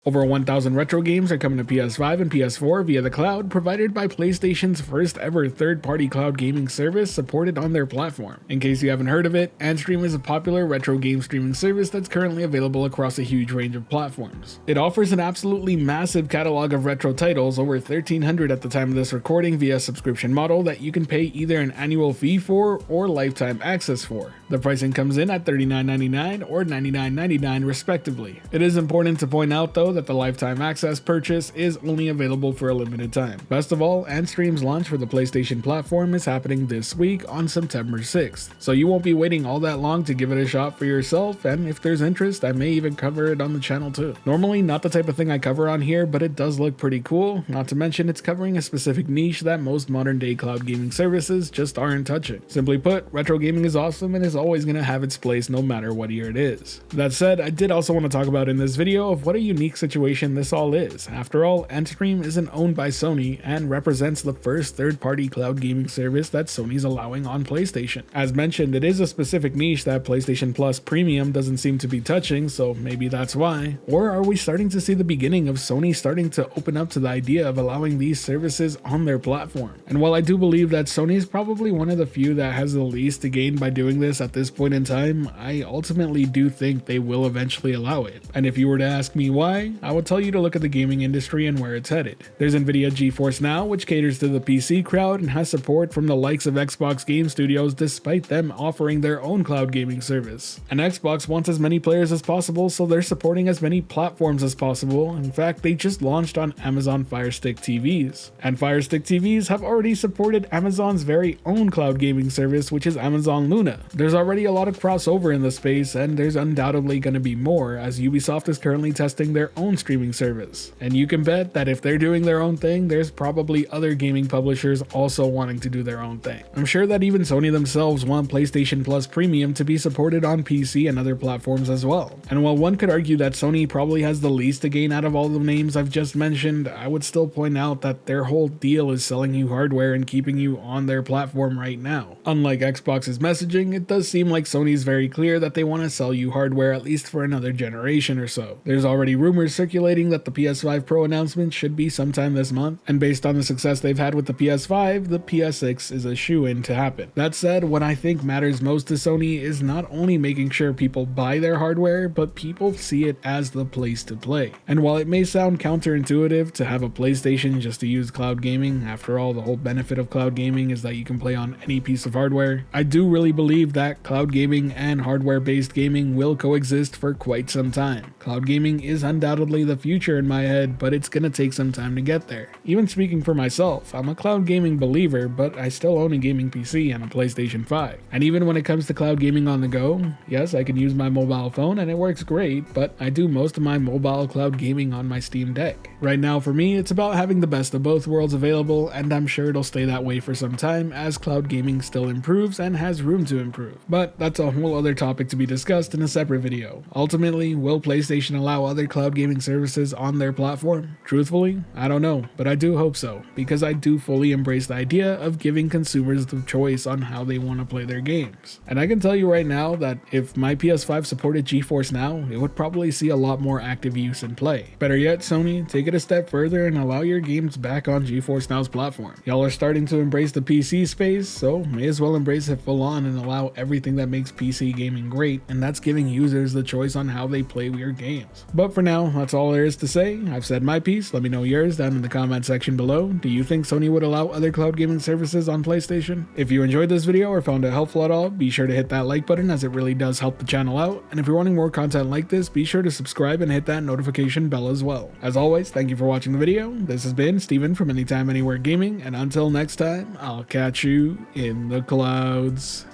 Over 1,000 retro games are coming to PS5 and PS4 via the cloud, provided by PlayStation's first ever third-party cloud gaming service supported on their platform. In case you haven't heard of it, AntStream is a popular retro game streaming service that's currently available across a huge range of platforms. It offers an absolutely massive catalog of retro titles, over 1,300 at the time of this recording, via a subscription model that you can pay either an annual fee for or lifetime access for. The pricing comes in at $39.99 or $99.99 respectively. It is important to point out though that the lifetime access purchase is only available for a limited time. Best of all, AntStream's launch for the PlayStation platform is happening this week on September 6th, so you won't be waiting all that long to give it a shot for yourself, and if there's interest, I may even cover it on the channel too. Normally not the type of thing I cover on here, but it does look pretty cool, not to mention it's covering a specific niche that most modern day cloud gaming services just aren't touching. Simply put, retro gaming is awesome and is always going to have its place no matter what year it is. That said, I did also want to talk about in this video of what a unique situation this all is. After all, AntStream isn't owned by Sony and represents the first third-party cloud gaming service that Sony's allowing on PlayStation. As mentioned, it is a specific niche that PlayStation Plus Premium doesn't seem to be touching, so maybe that's why. Or are we starting to see the beginning of Sony starting to open up to the idea of allowing these services on their platform? And while I do believe that Sony is probably one of the few that has the least to gain by doing this at this point in time, I ultimately do think they will eventually allow it. And if you were to ask me why, I would tell you to look at the gaming industry and where it's headed. There's Nvidia GeForce Now, which caters to the PC crowd and has support from the likes of Xbox game studios despite them offering their own cloud gaming service. And Xbox wants as many players as possible, so they're supporting as many platforms as possible. In fact, they just launched on Amazon Fire Stick TVs. And Fire Stick TVs have already supported Amazon's very own cloud gaming service, which is Amazon Luna. There's already a lot of crossover in the space, and there's undoubtedly going to be more, as Ubisoft is currently testing their own streaming service. And you can bet that if they're doing their own thing, there's probably other gaming publishers also wanting to do their own thing. I'm sure that even Sony themselves want PlayStation Plus Premium to be supported on PC and other platforms as well. And while one could argue that Sony probably has the least to gain out of all the names I've just mentioned, I would still point out that their whole deal is selling you hardware and keeping you on their platform right now. Unlike Xbox's messaging, it does seem like Sony's very clear that they want to sell you hardware at least for another generation or so. There's already rumors circulating that the PS5 Pro announcement should be sometime this month, and based on the success they've had with the PS5, the PS6 is a shoo-in to happen. That said, what I think matters most to Sony is not only making sure people buy their hardware, but people see it as the place to play. And while it may sound counterintuitive to have a PlayStation just to use cloud gaming, after all, the whole benefit of cloud gaming is that you can play on any piece of hardware, I do really believe that cloud gaming and hardware-based gaming will coexist for quite some time. Cloud gaming is undoubtedly the future in my head, but it's gonna take some time to get there. Even speaking for myself, I'm a cloud gaming believer, but I still own a gaming PC and a PlayStation 5. And even when it comes to cloud gaming on the go, yes, I can use my mobile phone and it works great, but I do most of my mobile cloud gaming on my Steam Deck. Right now for me, it's about having the best of both worlds available, and I'm sure it'll stay that way for some time as cloud gaming still improves and has room to improve. But that's a whole other topic to be discussed in a separate video. Ultimately, will PlayStation allow other cloud gaming services on their platform? Truthfully, I don't know, but I do hope so, because I do fully embrace the idea of giving consumers the choice on how they want to play their games. And I can tell you right now that if my PS5 supported GeForce Now, it would probably see a lot more active use and play. Better yet, Sony, take it a step further and allow your games back on GeForce Now's platform. Y'all are starting to embrace the PC space, so may as well embrace it full on and allow everything that makes PC gaming great, and that's giving users the choice on how they play your games. But for now, that's all there is to say. I've said my piece. Let me know yours down in the comment section below. Do you think Sony would allow other cloud gaming services on PlayStation? If you enjoyed this video or found it helpful at all, be sure to hit that like button, as it really does help the channel out. And if you're wanting more content like this, be sure to subscribe and hit that notification bell as well. As always, thank you for watching the video. This has been Steven from Anytime Anywhere Gaming, and until next time, I'll catch you in the clouds.